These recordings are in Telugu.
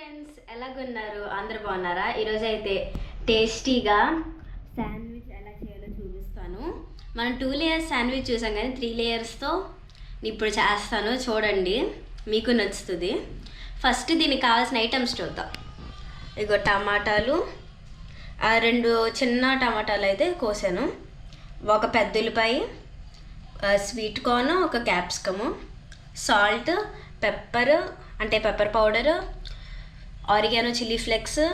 ఫ్రెండ్స్, ఎలాగున్నారు? అందరు బాగున్నారా? ఈరోజు అయితే టేస్టీగా శాండ్విచ్ ఎలా చేయాలో చూపిస్తాను. మనం 2 లేయర్స్ శాండ్విచ్ చూసాం కానీ 3 లేయర్స్తో ఇప్పుడు చేస్తాను. చూడండి, మీకు నచ్చుతుంది. ఫస్ట్ దీనికి కావాల్సిన ఐటమ్స్ చూద్దాం. ఇగో టమాటాలు, 2 చిన్న టమాటాలు అయితే కోసాను, ఒక పెద్ద ఉల్లిపాయ, స్వీట్ కార్న్, ఒక క్యాప్సికము, సాల్ట్, పెప్పర్ అంటే pepper powder, oregano chilli flakes,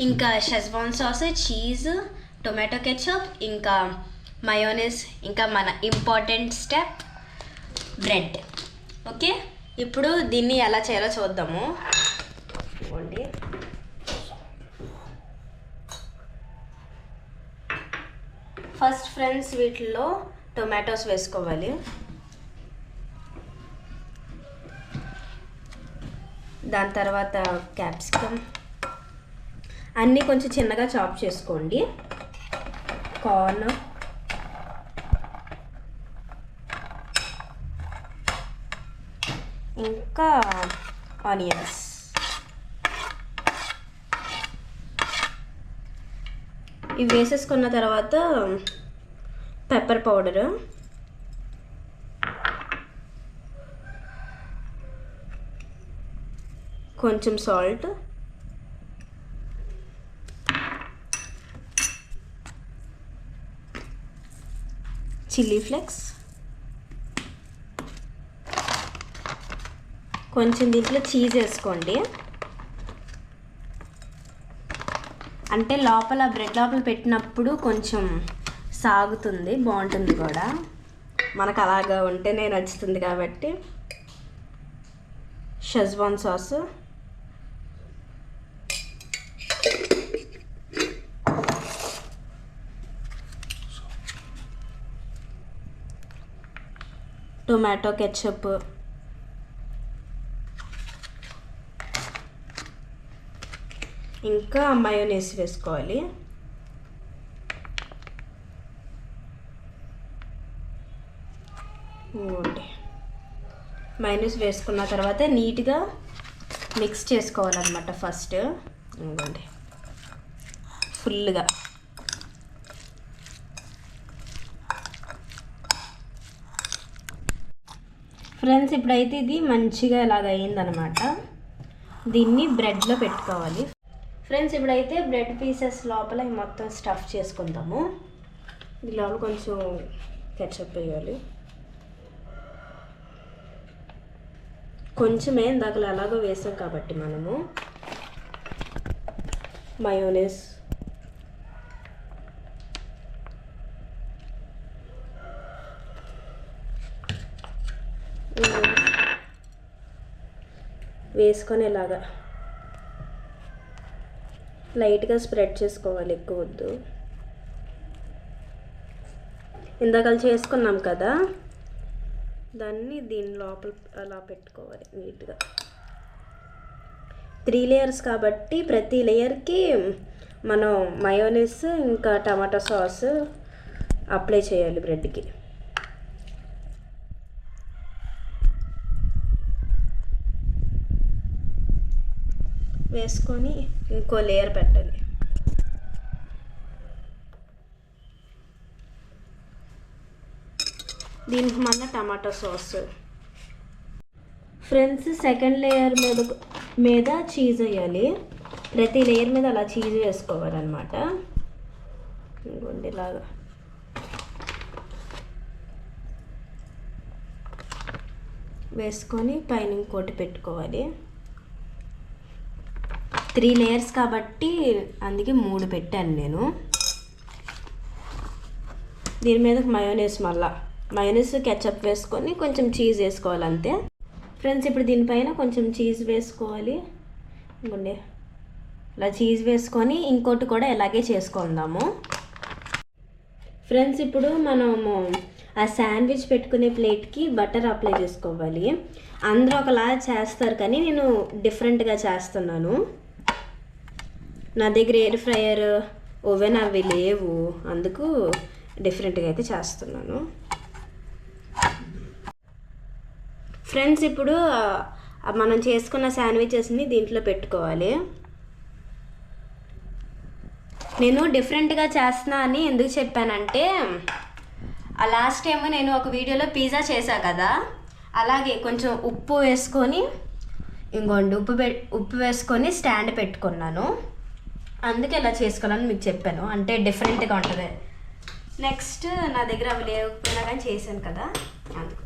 ఇంకా schezwan sauce, cheese, tomato ketchup, ఇంకా మయోనీస్, ఇంకా మన ఇంపార్టెంట్ స్టెప్ బ్రెడ్. ఓకే, ఇప్పుడు దీన్ని ఎలా చేయాలో చూద్దాము. ఇవ్వండి. ఫస్ట్ ఫ్రెండ్స్, వీటిల్లో టొమాటోస్ వేసుకోవాలి. దాని తర్వాత క్యాప్సికమ్ అన్నీ కొంచెం చిన్నగా చాప్ చేసుకోండి. కార్న్, ఇంకా ఆనియన్స్. ఇవి వేసేసుకున్న తర్వాత పెప్పర్ పౌడరు, కొంచెం సాల్ట్, చిల్లీ ఫ్లేక్స్, కొంచెం దీంట్లో చీజ్ వేసుకోండి. అంటే లోపల బ్రెడ్ లోపల పెట్టినప్పుడు కొంచెం సాగుతుంది, బాగుంటుంది కూడా. మనకు అలాగా ఉంటేనే నచ్చుతుంది కాబట్టి. షెజ్వాన్ సాస్, టొమాటో కెచప్, ఇంకా మయోనీస్ వేసుకోవాలి. మయోనీస్ వేసుకున్న తర్వాత నీట్గా మిక్స్ చేసుకోవాలన్నమాట. ఫస్ట్ ఇవ్వండి ఫుల్గా. ఫ్రెండ్స్, ఇప్పుడైతే ఇది మంచిగా ఇలాగ అయిందనమాట. దీన్ని బ్రెడ్లో పెట్టుకోవాలి. ఫ్రెండ్స్, ఇప్పుడైతే బ్రెడ్ పీసెస్ లోపల మొత్తం స్టఫ్ చేసుకుందాము. ఇది లోపల కొంచెం కెచప్ వేయాలి, కొంచెమే, ఇందాక అలాగో వేసాం కాబట్టి మనము. మయోనీస్, వేసుకొని ఇలాగా లైట్గా స్ప్రెడ్ చేసుకోవాలి, ఎక్కువ వద్దు. ఇందాక చేసుకున్నాం కదా, దాన్ని దీని లోపల అలా పెట్టుకోవాలి నీట్గా. 3 లేయర్స్ కాబట్టి ప్రతి లేయర్కి మనం మయోనీస్ ఇంకా టమాటో సాస్ అప్లై చేయాలి బ్రెడ్కి. వేసుకొని ఇంకో లేయర్ పెట్టండి. దీనికి మన tomato sauce. Friends, second layer మీద చీజ్ వేయాలి. ప్రతి లేయర్ మీద అలా చీజ్ వేసుకోవాలన్నమాట. ఇంకోండి ఇలాగా వేసుకొని పైన ఇంకోటి పెట్టుకోవాలి. 3 లేయర్స్ కాబట్టి అందుకే 3 పెట్టాను నేను. దీని మీద మయోనీస్, మళ్ళీ మయోనీస్ కెచప్ వేసుకొని కొంచెం చీజ్ వేసుకోవాలి, అంతే. ఫ్రెండ్స్, ఇప్పుడు దీనిపైన కొంచెం చీజ్ వేసుకోవాలి. ఇంకోండి ఇలా చీజ్ వేసుకొని ఇంకోటి కూడా ఇలాగే చేసుకుందాము. ఫ్రెండ్స్, ఇప్పుడు మనము ఆ శాండ్విచ్ పెట్టుకునే ప్లేట్కి బటర్ అప్లై చేసుకోవాలి. అందరూ ఒకలా చేస్తారు కానీ నేను డిఫరెంట్గా చేస్తున్నాను. నా దగ్గర ఎయిర్ ఫ్రైయర్, ఓవెన్ అవి లేవు, అందుకు డిఫరెంట్గా అయితే చేస్తున్నాను. ఫ్రెండ్స్, ఇప్పుడు మనం చేసుకున్న శాండ్విచెస్ని దీంట్లో పెట్టుకోవాలి. నేను డిఫరెంట్గా చేస్తున్నా అని ఎందుకు చెప్పానంటే, లాస్ట్ టైం నేను ఒక వీడియోలో పిజ్జా చేశా కదా, అలాగే కొంచెం ఉప్పు వేసుకొని ఇంకోండి ఉప్పు వేసుకొని స్టాండ్ పెట్టుకున్నాను. అందుకే ఇలా చేసుకోవాలని మీకు చెప్పాను, అంటే డిఫరెంట్గా ఉంటుంది. నెక్స్ట్ నా దగ్గర అవి లేకపోయినా కానీ చేశాను కదా, అందుకు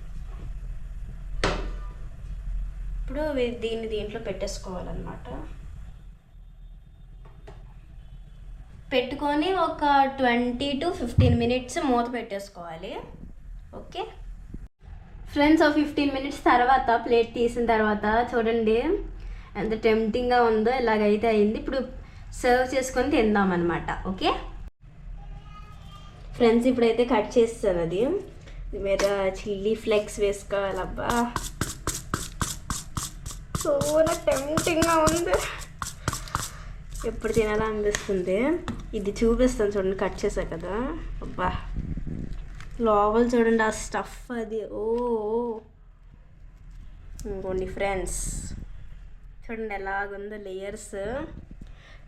ఇప్పుడు దీంట్లో పెట్టేసుకోవాలన్నమాట. పెట్టుకొని ఒక 20 to 15 minutes మూత పెట్టేసుకోవాలి. ఓకే ఫ్రెండ్స్, 15 minutes తర్వాత ప్లేట్ తీసిన తర్వాత చూడండి ఎంత టెంప్టింగ్గా ఉందో. ఇలాగైతే అయింది. ఇప్పుడు సర్వ్ చేసుకొని తిందామన్నమాట. ఓకే ఫ్రెండ్స్, ఇప్పుడైతే కట్ చేస్తాను. అది మీద చిల్లీ ఫ్లేక్స్ వేసుకోవాలబ్బా, సో నాకు టెంప్టింగ్గా ఉంది. ఎప్పుడు తినాలా అనిపిస్తుంది. ఇది చూపిస్తాను చూడండి, కట్ చేసా కదా. అబ్బా లోపల చూడండి ఆ స్టఫ్ అది. ఇంకోండి ఫ్రెండ్స్, చూడండి ఎలాగుందో లేయర్స్.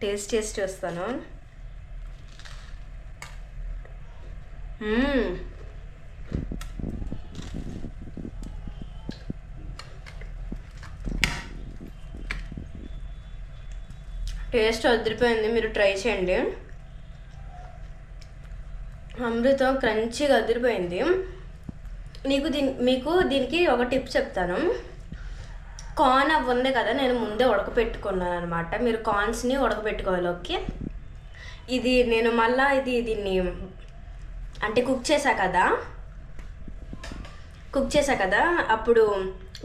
టేస్ట్ చేసి చూస్తాను. టేస్ట్ అదిరిపోయింది, మీరు ట్రై చేయండి. అమృతం క్రంచీగా అదిరిపోయింది. మీకు దీనికి ఒక టిప్ చెప్తాను. కార్న్ అవి ఉంది కదా, నేను ముందే ఉడకపెట్టుకున్నాను అనమాట. మీరు కార్న్స్ని ఉడకపెట్టుకోవాలి. ఓకే ఇది నేను మళ్ళీ దీన్ని అంటే కుక్ చేశా కదా, అప్పుడు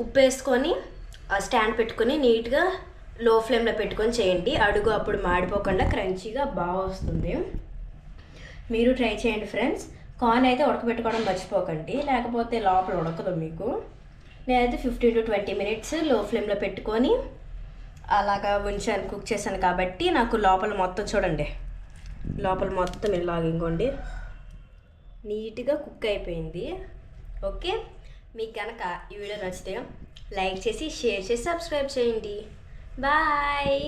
ఉప్పు వేసుకొని స్టాండ్ పెట్టుకొని నీట్గా లో ఫ్లేమ్లో పెట్టుకొని చేయండి. అడుగు అప్పుడు మాడిపోకుండా క్రంచీగా బాగా వస్తుంది. మీరు ట్రై చేయండి ఫ్రెండ్స్. కార్న్ అయితే ఉడకబెట్టుకోవడం మర్చిపోకండి, లేకపోతే లోపల ఉడకదు మీకు. నేనైతే 15 to 20 minutes లో ఫ్లేమ్లో పెట్టుకొని అలాగా ఉంచాను, కుక్ చేశాను కాబట్టి నాకు లోపల మొత్తం చూడండి, లోపల మొత్తం ఇలాగ ఇంకోండి నీట్గా కుక్ అయిపోయింది. ఓకే మీకు కనుక ఈ వీడియో నచ్చితే లైక్ చేసి, షేర్ చేసి, సబ్స్క్రైబ్ చేయండి. బాయ్.